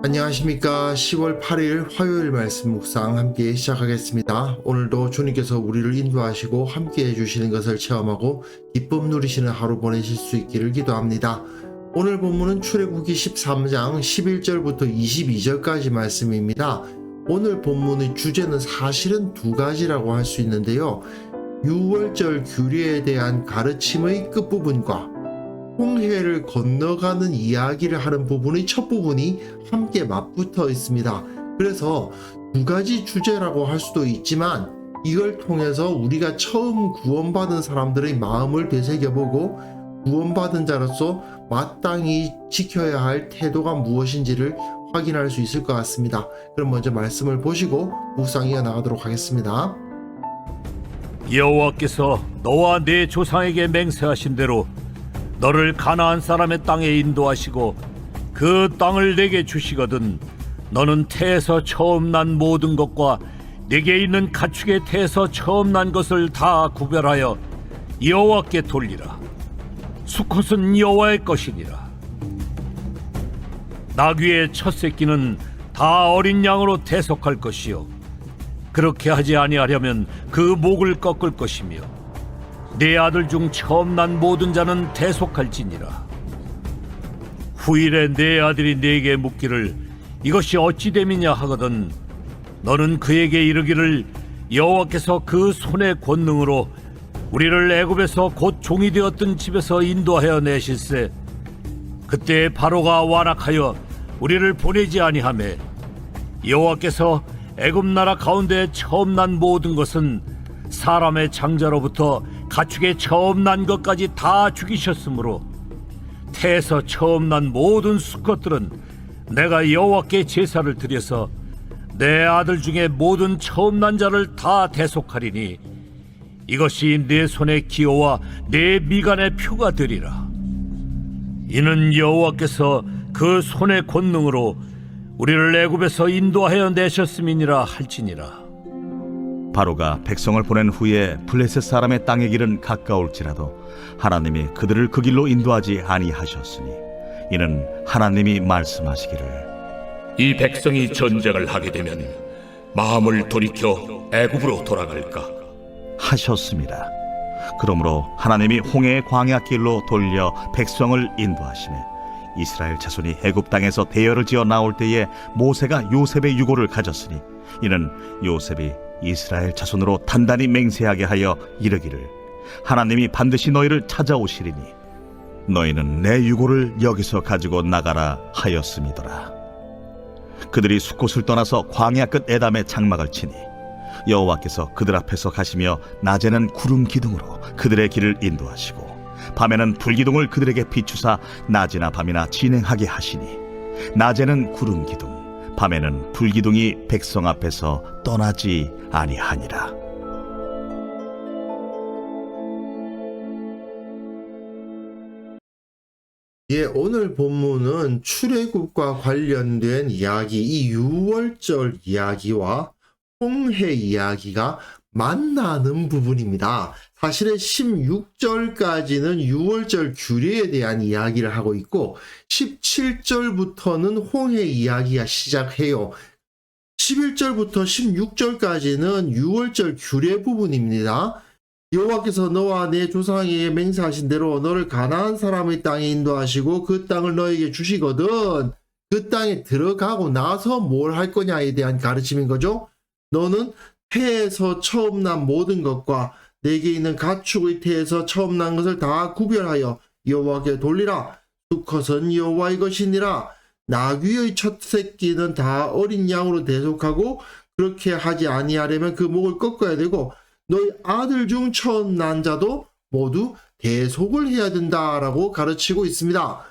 안녕하십니까. 10월 8일 화요일 말씀 묵상 함께 시작하겠습니다. 오늘도 주님께서 우리를 인도하시고 함께 해주시는 것을 체험하고 기쁨 누리시는 하루 보내실 수 있기를 기도합니다. 오늘 본문은 출애굽기 13장 11절부터 22절까지 말씀입니다. 오늘 본문의 주제는 사실은 두 가지라고 할 수 있는데요. 유월절 규례에 대한 가르침의 끝부분과 홍해를 건너가는 이야기를 하는 부분의 첫 부분이 함께 맞붙어 있습니다. 그래서 두 가지 주제라고 할 수도 있지만 이걸 통해서 우리가 처음 구원받은 사람들의 마음을 되새겨보고 구원받은 자로서 마땅히 지켜야 할 태도가 무엇인지를 확인할 수 있을 것 같습니다. 그럼 먼저 말씀을 보시고 묵상 이어나가도록 하겠습니다. 여호와께서 너와 네 조상에게 맹세하신 대로 너를 가나안 사람의 땅에 인도하시고 그 땅을 내게 주시거든 너는 태에서 처음 난 모든 것과 내게 있는 가축의 태에서 처음 난 것을 다 구별하여 여호와께 돌리라. 수컷은 여호와의 것이니라. 나귀의 첫 새끼는 다 어린 양으로 대속할 것이요 그렇게 하지 아니하려면 그 목을 꺾을 것이며 네 아들 중 처음 난 모든 자는 대속할지니라. 후일에 네 아들이 네게 묻기를 이것이 어찌 됨이냐 하거든 너는 그에게 이르기를 여호와께서 그 손의 권능으로 우리를 애굽에서 곧 종이 되었던 집에서 인도하여 내실세 그때 바로가 완악하여 우리를 보내지 아니하매 여호와께서 애굽 나라 가운데 처음 난 모든 것은 사람의 장자로부터 가축의 처음 난 것까지 다 죽이셨으므로 태에서 처음 난 모든 수컷들은 내가 여호와께 제사를 드려서 내 아들 중에 모든 처음 난 자를 다 대속하리니 이것이 내 손의 기호와 내 미간의 표가 되리라. 이는 여호와께서 그 손의 권능으로 우리를 애굽에서 인도하여 내셨음이니라 할지니라. 바로가 백성을 보낸 후에 블레셋 사람의 땅의 길은 가까울지라도 하나님이 그들을 그 길로 인도하지 아니하셨으니 이는 하나님이 말씀하시기를 이 백성이 전쟁을 하게 되면 마음을 돌이켜 애굽으로 돌아갈까 하셨습니다. 그러므로 하나님이 홍해의 광야 길로 돌려 백성을 인도하시매 이스라엘 자손이 애굽 땅에서 대열을 지어 나올 때에 모세가 요셉의 유고를 가졌으니 이는 요셉이 이스라엘 자손으로 단단히 맹세하게 하여 이르기를 하나님이 반드시 너희를 찾아오시리니 너희는 내 유고를 여기서 가지고 나가라 하였음이더라. 그들이 숫곳을 떠나서 광야 끝 에담에 장막을 치니 여호와께서 그들 앞에서 가시며 낮에는 구름 기둥으로 그들의 길을 인도하시고 밤에는 불기둥을 그들에게 비추사 낮이나 밤이나 진행하게 하시니 낮에는 구름 기둥 밤에는 불기둥이 백성 앞에서 떠나지 아니하니라. 오늘 본문은 출애굽과 관련된 이야기, 이 유월절 이야기와 홍해 이야기가 만나는 부분입니다. 사실은 16절까지는 유월절 규례에 대한 이야기를 하고 있고 17절부터는 홍해 이야기가 시작해요. 11절부터 16절까지는 유월절 규례 부분입니다. 여호와께서 너와 내 조상에게 맹세하신 대로 너를 가나안 사람의 땅에 인도하시고 그 땅을 너에게 주시거든 그 땅에 들어가고 나서 뭘 할 거냐에 대한 가르침인 거죠. 너는 태에서 처음 난 모든 것과 내게 있는 가축의 태에서 처음 난 것을 다 구별하여 여호와께 돌리라. 수컷은 여호와의 것이니라. 나귀의 첫 새끼는 다 어린 양으로 대속하고 그렇게 하지 아니하려면 그 목을 꺾어야 되고 너희 아들 중 처음 난 자도 모두 대속을 해야 된다라고 가르치고 있습니다.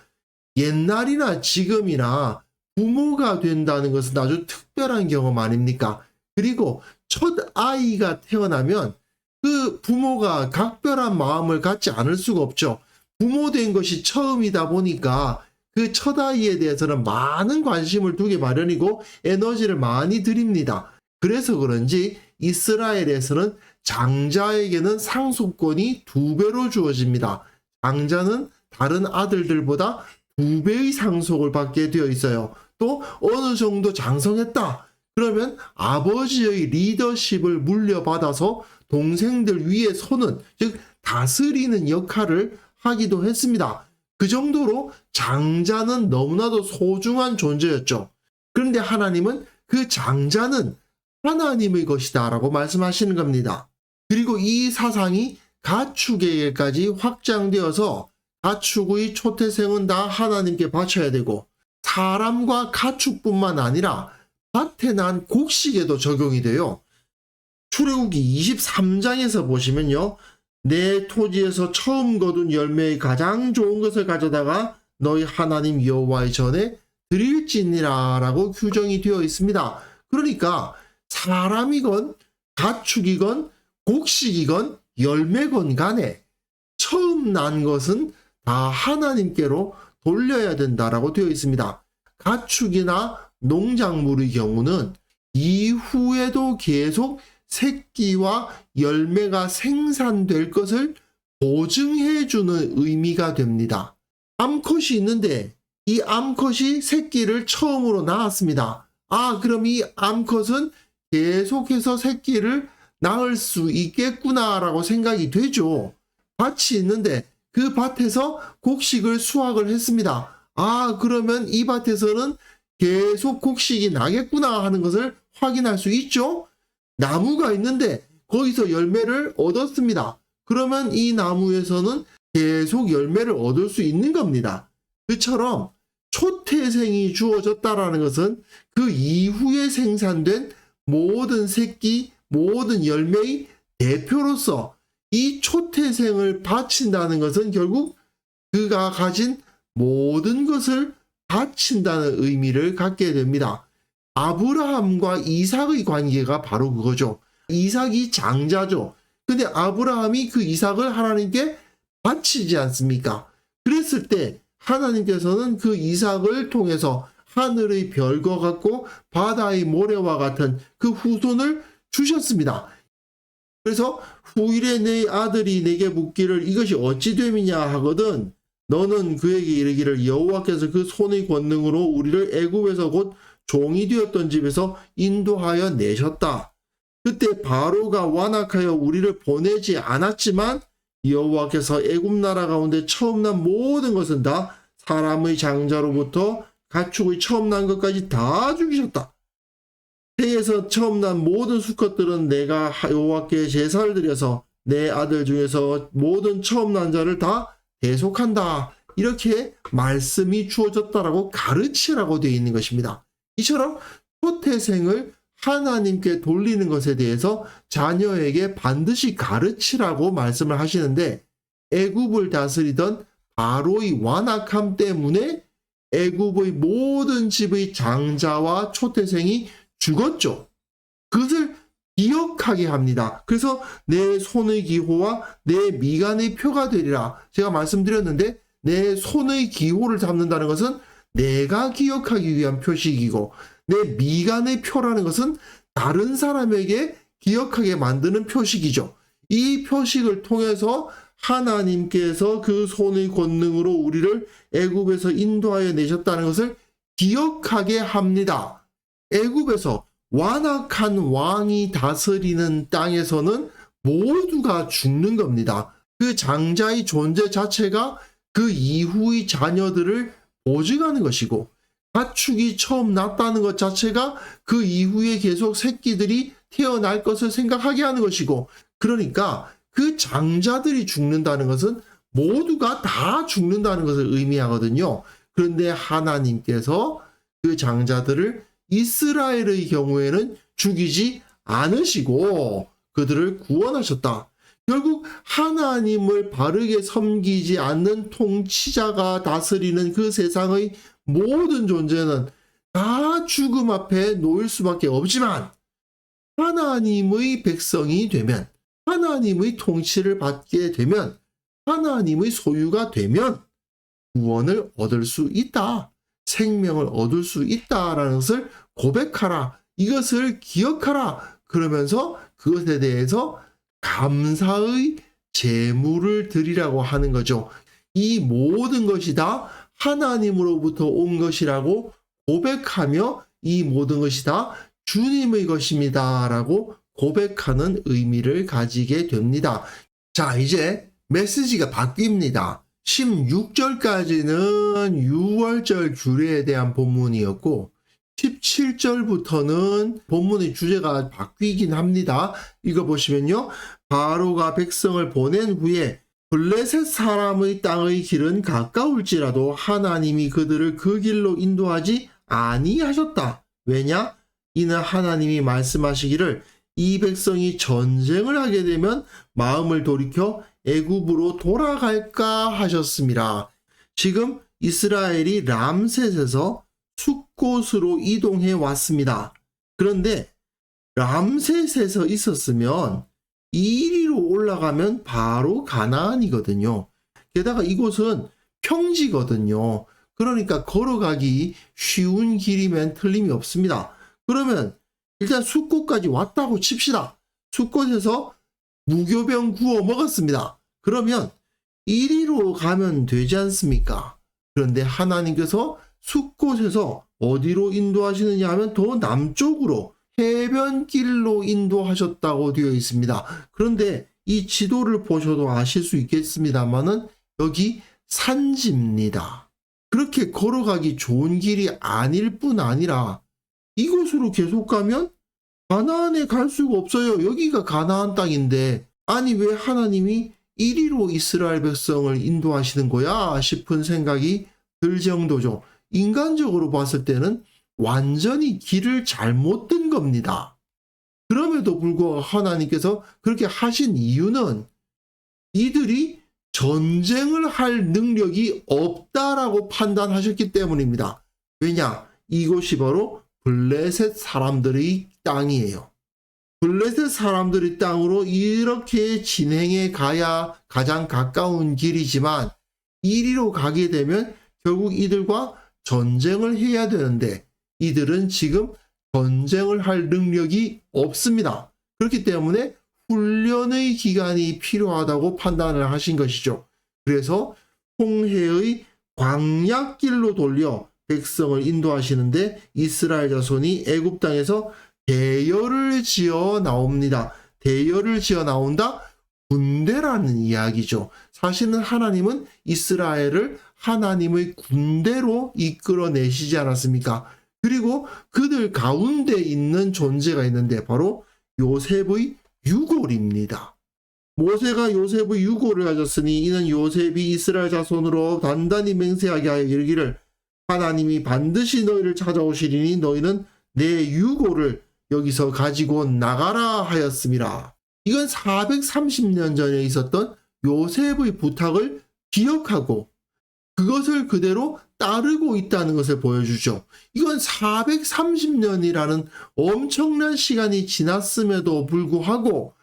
옛날이나 지금이나 부모가 된다는 것은 아주 특별한 경험 아닙니까? 그리고 첫 아이가 태어나면 그 부모가 각별한 마음을 갖지 않을 수가 없죠. 부모 된 것이 처음이다 보니까 그 첫 아이에 대해서는 많은 관심을 두기 마련이고 에너지를 많이 드립니다. 그래서 그런지 이스라엘에서는 장자에게는 상속권이 2배로 주어집니다. 장자는 다른 아들들보다 2배의 상속을 받게 되어 있어요. 또 어느 정도 장성했다. 그러면 아버지의 리더십을 물려받아서 동생들 위에 서는, 즉 다스리는 역할을 하기도 했습니다. 그 정도로 장자는 너무나도 소중한 존재였죠. 그런데 하나님은 그 장자는 하나님의 것이다 라고 말씀하시는 겁니다. 그리고 이 사상이 가축에게까지 확장되어서 가축의 초태생은 다 하나님께 바쳐야 되고, 사람과 가축뿐만 아니라 밭에 난 곡식에도 적용이 돼요. 출애굽기 23장에서 보시면요, 내 토지에서 처음 거둔 열매의 가장 좋은 것을 가져다가 너희 하나님 여호와의 전에 드릴지니라 라고 규정이 되어 있습니다. 그러니까 사람이건 가축이건 곡식이건 열매건 간에 처음 난 것은 다 하나님께로 돌려야 된다라고 되어 있습니다. 가축이나 농작물의 경우는 이후에도 계속 새끼와 열매가 생산될 것을 보증해주는 의미가 됩니다. 암컷이 있는데 이 암컷이 새끼를 처음으로 낳았습니다. 그럼 이 암컷은 계속해서 새끼를 낳을 수 있겠구나라고 생각이 되죠. 밭이 있는데 그 밭에서 곡식을 수확을 했습니다. 그러면 이 밭에서는 계속 곡식이 나겠구나 하는 것을 확인할 수 있죠. 나무가 있는데 거기서 열매를 얻었습니다. 그러면 이 나무에서는 계속 열매를 얻을 수 있는 겁니다. 그처럼 초태생이 주어졌다라는 것은 그 이후에 생산된 모든 새끼, 모든 열매의 대표로서 이 초태생을 바친다는 것은 결국 그가 가진 모든 것을 바친다는 의미를 갖게 됩니다. 아브라함과 이삭의 관계가 바로 그거죠. 이삭이 장자죠. 근데 아브라함이 그 이삭을 하나님께 바치지 않습니까? 그랬을 때 하나님께서는 그 이삭을 통해서 하늘의 별과 같고 바다의 모래와 같은 그 후손을 주셨습니다. 그래서 후일에 내 아들이 내게 묻기를 이것이 어찌 됨이냐 하거든 너는 그에게 이르기를 여호와께서 그 손의 권능으로 우리를 애굽에서 곧 종이 되었던 집에서 인도하여 내셨다. 그때 바로가 완악하여 우리를 보내지 않았지만 여호와께서 애굽 나라 가운데 처음 난 모든 것은 다 사람의 장자로부터 가축의 처음 난 것까지 다 죽이셨다. 태에서 처음 난 모든 수컷들은 내가 여호와께 제사를 드려서 내 아들 중에서 모든 처음 난 자를 다 대속한다. 이렇게 말씀이 주어졌다라고 가르치라고 되어 있는 것입니다. 이처럼 초태생을 하나님께 돌리는 것에 대해서 자녀에게 반드시 가르치라고 말씀을 하시는데 애굽을 다스리던 바로의 완악함 때문에 애굽의 모든 집의 장자와 초태생이 죽었죠. 그것을 기억하게 합니다. 그래서 내 손의 기호와 내 미간의 표가 되리라. 제가 말씀드렸는데 내 손의 기호를 잡는다는 것은 내가 기억하기 위한 표식이고 내 미간의 표라는 것은 다른 사람에게 기억하게 만드는 표식이죠. 이 표식을 통해서 하나님께서 그 손의 권능으로 우리를 애굽에서 인도하여 내셨다는 것을 기억하게 합니다. 애굽에서 완악한 왕이 다스리는 땅에서는 모두가 죽는 겁니다. 그 장자의 존재 자체가 그 이후의 자녀들을 보증하는 것이고 가축이 처음 낳았다는 것 자체가 그 이후에 계속 새끼들이 태어날 것을 생각하게 하는 것이고 그러니까 그 장자들이 죽는다는 것은 모두가 다 죽는다는 것을 의미하거든요. 그런데 하나님께서 그 장자들을 이스라엘의 경우에는 죽이지 않으시고 그들을 구원하셨다. 결국 하나님을 바르게 섬기지 않는 통치자가 다스리는 그 세상의 모든 존재는 다 죽음 앞에 놓일 수밖에 없지만 하나님의 백성이 되면 하나님의 통치를 받게 되면 하나님의 소유가 되면 구원을 얻을 수 있다. 생명을 얻을 수 있다라는 것을 고백하라. 이것을 기억하라. 그러면서 그것에 대해서 감사의 제물을 드리라고 하는 거죠. 이 모든 것이 다 하나님으로부터 온 것이라고 고백하며 이 모든 것이 다 주님의 것입니다 라고 고백하는 의미를 가지게 됩니다. 자, 이제 메시지가 바뀝니다. 16절까지는 유월절 규례에 대한 본문이었고 17절부터는 본문의 주제가 바뀌긴 합니다. 읽어보시면요. 바로가 백성을 보낸 후에 블레셋 사람의 땅의 길은 가까울지라도 하나님이 그들을 그 길로 인도하지 아니하셨다. 왜냐? 이는 하나님이 말씀하시기를 이 백성이 전쟁을 하게 되면 마음을 돌이켜 애굽으로 돌아갈까 하셨습니다. 지금 이스라엘이 람셋에서 숫곳으로 이동해 왔습니다. 그런데 람셋에서 있었으면 이리로 올라가면 바로 가나안이거든요. 게다가 이곳은 평지거든요. 그러니까 걸어가기 쉬운 길이면 틀림이 없습니다. 그러면 일단 숫곳까지 왔다고 칩시다. 숫곳에서 무교병 구워 먹었습니다. 그러면 이리로 가면 되지 않습니까? 그런데 하나님께서 숫곳에서 어디로 인도하시느냐 하면 더 남쪽으로 해변길로 인도하셨다고 되어 있습니다. 그런데 이 지도를 보셔도 아실 수 있겠습니다만은 여기 산지입니다. 그렇게 걸어가기 좋은 길이 아닐 뿐 아니라 이곳으로 계속 가면 가나안에 갈 수가 없어요. 여기가 가나안 땅인데 아니 왜 하나님이 이리로 이스라엘 백성을 인도하시는 거야 싶은 생각이 들 정도죠. 인간적으로 봤을 때는 완전히 길을 잘못 든 겁니다. 그럼에도 불구하고 하나님께서 그렇게 하신 이유는 이들이 전쟁을 할 능력이 없다라고 판단하셨기 때문입니다. 왜냐? 이곳이 바로 블레셋 사람들의 땅이에요. 블레셋 사람들의 땅으로 이렇게 진행해 가야 가장 가까운 길이지만 이리로 가게 되면 결국 이들과 전쟁을 해야 되는데 이들은 지금 전쟁을 할 능력이 없습니다. 그렇기 때문에 훈련의 기간이 필요하다고 판단을 하신 것이죠. 그래서 홍해의 광야길로 돌려 백성을 인도하시는데 이스라엘 자손이 애굽 땅에서 대열을 지어 나옵니다. 대열을 지어 나온다? 군대라는 이야기죠. 사실은 하나님은 이스라엘을 하나님의 군대로 이끌어내시지 않았습니까? 그리고 그들 가운데 있는 존재가 있는데 바로 요셉의 유골입니다. 모세가 요셉의 유골을 가졌으니 이는 요셉이 이스라엘 자손으로 단단히 맹세하게 하여 이르기를 하나님이 반드시 너희를 찾아오시리니 너희는 내 유골을 여기서 가지고 나가라 하였습니다. 이건 430년 전에 있었던 요셉의 부탁을 기억하고 그것을 그대로 따르고 있다는 것을 보여주죠. 이건 430년이라는 엄청난 시간이 지났음에도 불구하고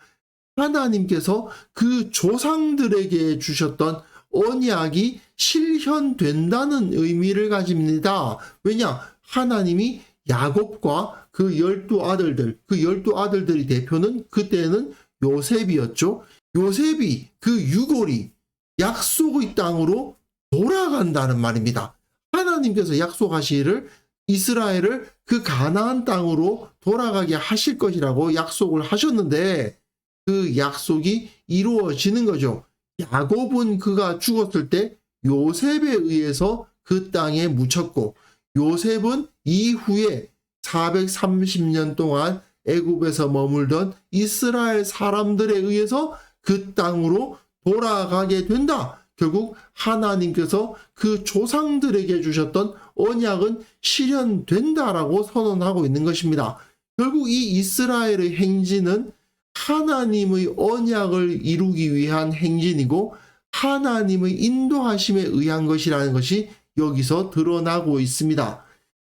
하나님께서 그 조상들에게 주셨던 언약이 실현된다는 의미를 가집니다. 왜냐? 하나님이 야곱과 그 12아들들, 그 12아들들의 대표는 그때는 요셉이었죠. 요셉이 그 유골이 약속의 땅으로 돌아간다는 말입니다. 하나님께서 약속하시기를 이스라엘을 그 가나안 땅으로 돌아가게 하실 것이라고 약속을 하셨는데 그 약속이 이루어지는 거죠. 야곱은 그가 죽었을 때 요셉에 의해서 그 땅에 묻혔고 요셉은 이후에 430년 동안 애굽에서 머물던 이스라엘 사람들에 의해서 그 땅으로 돌아가게 된다. 결국 하나님께서 그 조상들에게 주셨던 언약은 실현된다라고 선언하고 있는 것입니다. 결국 이 이스라엘의 행진은 하나님의 언약을 이루기 위한 행진이고 하나님의 인도하심에 의한 것이라는 것이 여기서 드러나고 있습니다.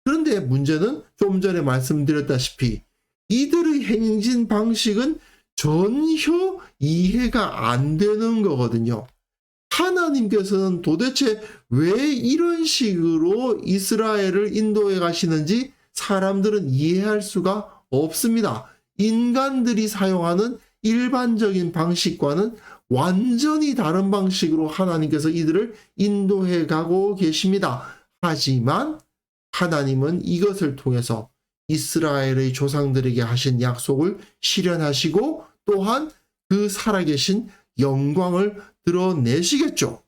그런데 문제는 좀 전에 말씀드렸다시피 이들의 행진 방식은 전혀 이해가 안 되는 거거든요. 하나님께서는 도대체 왜 이런 식으로 이스라엘을 인도해 가시는지 사람들은 이해할 수가 없습니다. 인간들이 사용하는 일반적인 방식과는 완전히 다른 방식으로 하나님께서 이들을 인도해 가고 계십니다. 하지만 하나님은 이것을 통해서 이스라엘의 조상들에게 하신 약속을 실현하시고 또한 그 살아계신 영광을 드러내시겠죠.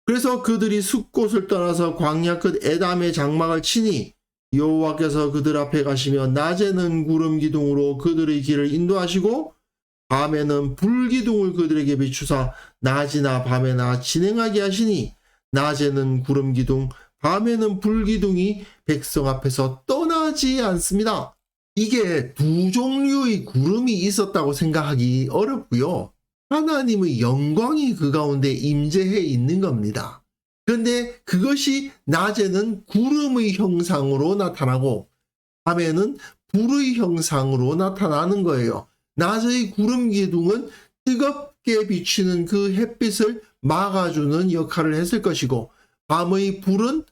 그래서 그들이 숲곳을 떠나서 광야 끝 에담의 장막을 치니 여호와께서 그들 앞에 가시며 낮에는 구름 기둥으로 그들의 길을 인도하시고 밤에는 불 기둥을 그들에게 비추사 낮이나 밤에나 진행하게 하시니 낮에는 구름 기둥 밤에는 불 기둥이 백성 앞에서 떠나지 않습니다. 이게 두 종류의 구름이 있었다고 생각하기 어렵고요. 하나님의 영광이 그 가운데 임재해 있는 겁니다. 그런데 그것이 낮에는 구름의 형상으로 나타나고 밤에는 불의 형상으로 나타나는 거예요. 낮의 구름 기둥은 뜨겁게 비치는 그 햇빛을 막아주는 역할을 했을 것이고 밤의 불은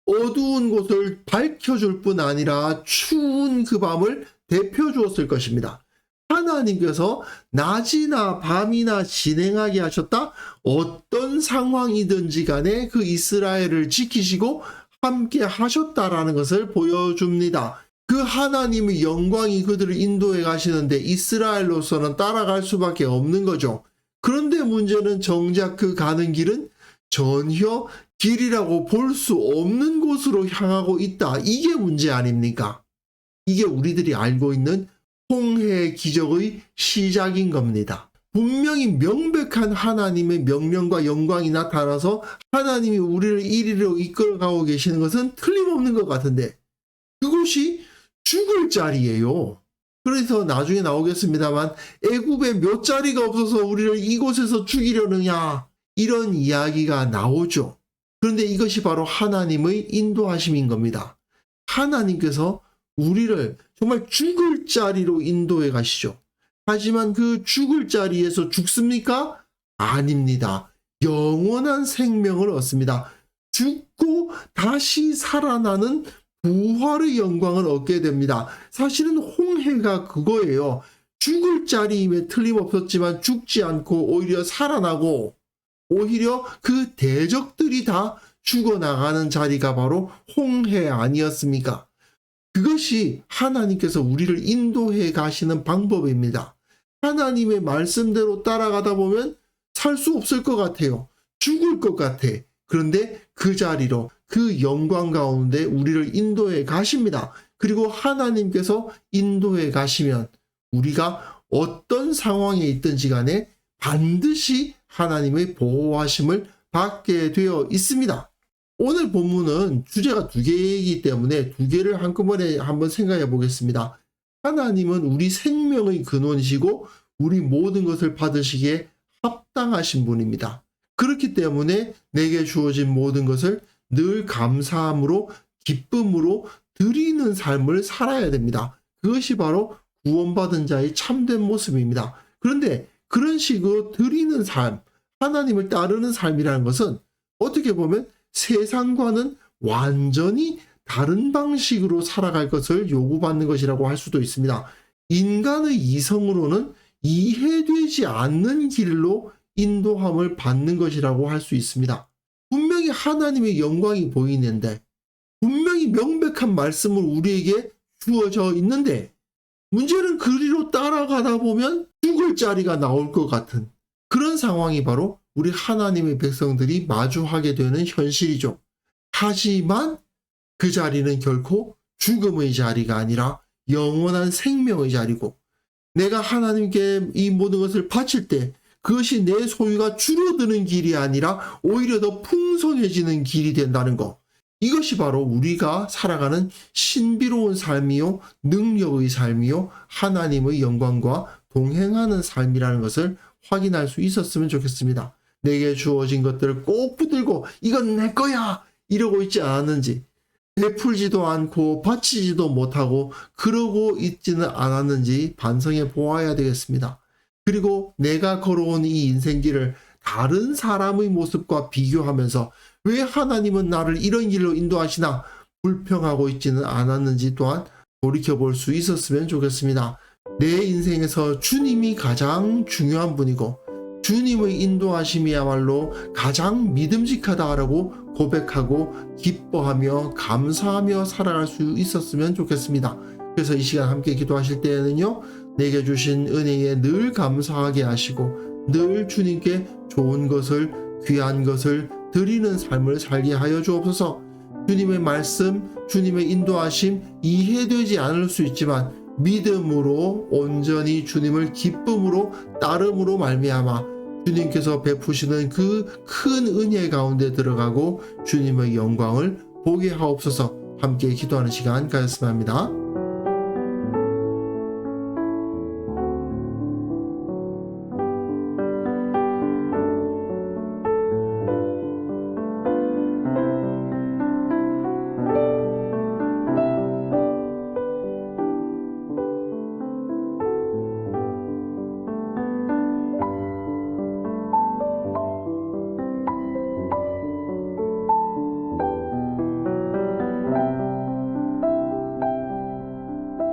어두운 곳을 밝혀줄 뿐 아니라 추운 그 밤을 대표 주었을 것입니다. 하나님께서 낮이나 밤이나 진행하게 하셨다. 어떤 상황이든지 간에 그 이스라엘을 지키시고 함께 하셨다라는 것을 보여줍니다. 그 하나님의 영광이 그들을 인도해 가시는데 이스라엘로서는 따라갈 수밖에 없는 거죠. 그런데 문제는 정작 그 가는 길은 전혀 길이라고 볼 수 없는 곳으로 향하고 있다. 이게 문제 아닙니까? 이게 우리들이 알고 있는 홍해의 기적의 시작인 겁니다. 분명히 명백한 하나님의 명령과 영광이 나타나서 하나님이 우리를 이리로 이끌어가고 계시는 것은 틀림없는 것 같은데 그곳이 죽을 자리예요. 그래서 나중에 나오겠습니다만 애굽에 몇 자리가 없어서 우리를 이곳에서 죽이려느냐 이런 이야기가 나오죠. 그런데 이것이 바로 하나님의 인도하심인 겁니다. 하나님께서 우리를 정말 죽을 자리로 인도해 가시죠. 하지만 그 죽을 자리에서 죽습니까? 아닙니다. 영원한 생명을 얻습니다. 죽고 다시 살아나는 부활의 영광을 얻게 됩니다. 사실은 홍해가 그거예요. 죽을 자리임에 틀림없었지만 죽지 않고 오히려 살아나고 오히려 그 대적들이 다 죽어나가는 자리가 바로 홍해 아니었습니까? 그것이 하나님께서 우리를 인도해 가시는 방법입니다. 하나님의 말씀대로 따라가다 보면 살 수 없을 것 같아요. 죽을 것 같아. 그런데 그 자리로 그 영광 가운데 우리를 인도해 가십니다. 그리고 하나님께서 인도해 가시면 우리가 어떤 상황에 있든지 간에 반드시 하나님의 보호하심을 받게 되어 있습니다. 오늘 본문은 주제가 두 개이기 때문에 두 개를 한꺼번에 한번 생각해 보겠습니다. 하나님은 우리 생명의 근원이시고 우리 모든 것을 받으시기에 합당하신 분입니다. 그렇기 때문에 내게 주어진 모든 것을 늘 감사함으로 기쁨으로 드리는 삶을 살아야 됩니다. 그것이 바로 구원받은 자의 참된 모습입니다. 그런데 그런 식으로 드리는 삶, 하나님을 따르는 삶이라는 것은 어떻게 보면 세상과는 완전히 다른 방식으로 살아갈 것을 요구받는 것이라고 할 수도 있습니다. 인간의 이성으로는 이해되지 않는 길로 인도함을 받는 것이라고 할 수 있습니다. 분명히 하나님의 영광이 보이는데 분명히 명백한 말씀을 우리에게 주어져 있는데 문제는 그리로 따라가다 보면 죽을 자리가 나올 것 같은 그런 상황이 바로 우리 하나님의 백성들이 마주하게 되는 현실이죠. 하지만 그 자리는 결코 죽음의 자리가 아니라 영원한 생명의 자리고 내가 하나님께 이 모든 것을 바칠 때 그것이 내 소유가 줄어드는 길이 아니라 오히려 더 풍성해지는 길이 된다는 것. 이것이 바로 우리가 살아가는 신비로운 삶이요, 능력의 삶이요, 하나님의 영광과 동행하는 삶이라는 것을 확인할 수 있었으면 좋겠습니다. 내게 주어진 것들을 꼭 붙들고 이건 내 거야! 이러고 있지 않았는지, 베풀지도 않고 바치지도 못하고 그러고 있지는 않았는지 반성해 보아야 되겠습니다. 그리고 내가 걸어온 이 인생길을 다른 사람의 모습과 비교하면서 왜 하나님은 나를 이런 길로 인도하시나 불평하고 있지는 않았는지 또한 돌이켜볼 수 있었으면 좋겠습니다. 내 인생에서 주님이 가장 중요한 분이고 주님의 인도하심이야말로 가장 믿음직하다라고 고백하고 기뻐하며 감사하며 살아갈 수 있었으면 좋겠습니다. 그래서 이 시간 함께 기도하실 때에는요, 내게 주신 은혜에 늘 감사하게 하시고 늘 주님께 좋은 것을, 귀한 것을 드리는 삶을 살게 하여 주옵소서. 주님의 말씀, 주님의 인도하심 이해되지 않을 수 있지만 믿음으로 온전히 주님을 기쁨으로 따름으로 말미암아 주님께서 베푸시는 그 큰 은혜 가운데 들어가고 주님의 영광을 보게 하옵소서. 함께 기도하는 시간 가졌으면 합니다.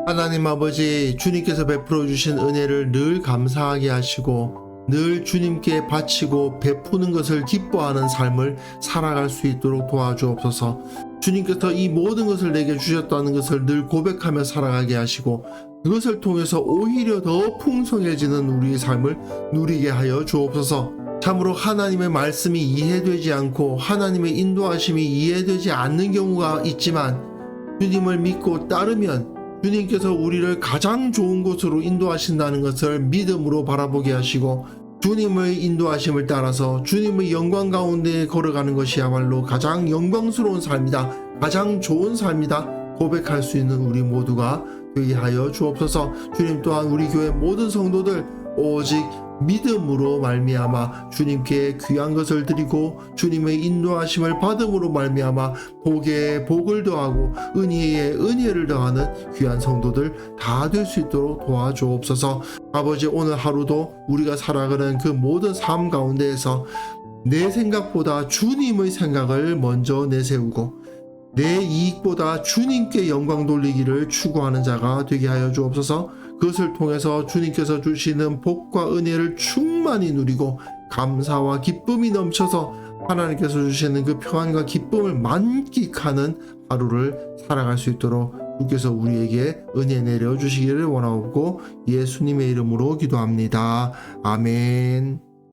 하나님 아버지, 주님께서 베풀어 주신 은혜를 늘 감사하게 하시고 늘 주님께 바치고 베푸는 것을 기뻐하는 삶을 살아갈 수 있도록 도와주옵소서. 주님께서 이 모든 것을 내게 주셨다는 것을 늘 고백하며 살아가게 하시고 그것을 통해서 오히려 더 풍성해지는 우리의 삶을 누리게 하여 주옵소서. 참으로 하나님의 말씀이 이해되지 않고 하나님의 인도하심이 이해되지 않는 경우가 있지만 주님을 믿고 따르면 주님께서 우리를 가장 좋은 곳으로 인도하신다는 것을 믿음으로 바라보게 하시고 주님의 인도하심을 따라서 주님의 영광 가운데 걸어가는 것이야말로 가장 영광스러운 삶이다, 가장 좋은 삶이다 고백할 수 있는 우리 모두가 되게 하여 주옵소서. 주님 또한 우리 교회 모든 성도들 오직 믿음으로 말미암아 주님께 귀한 것을 드리고 주님의 인도하심을 받음으로 말미암아 복에 복을 더하고 은혜에 은혜를 더하는 귀한 성도들 다 될 수 있도록 도와주옵소서. 아버지, 오늘 하루도 우리가 살아가는 그 모든 삶 가운데에서 내 생각보다 주님의 생각을 먼저 내세우고 내 이익보다 주님께 영광 돌리기를 추구하는 자가 되게 하여 주옵소서. 그것을 통해서 주님께서 주시는 복과 은혜를 충만히 누리고 감사와 기쁨이 넘쳐서 하나님께서 주시는 그 평안과 기쁨을 만끽하는 하루를 살아갈 수 있도록 주께서 우리에게 은혜 내려주시기를 원하옵고 예수님의 이름으로 기도합니다. 아멘.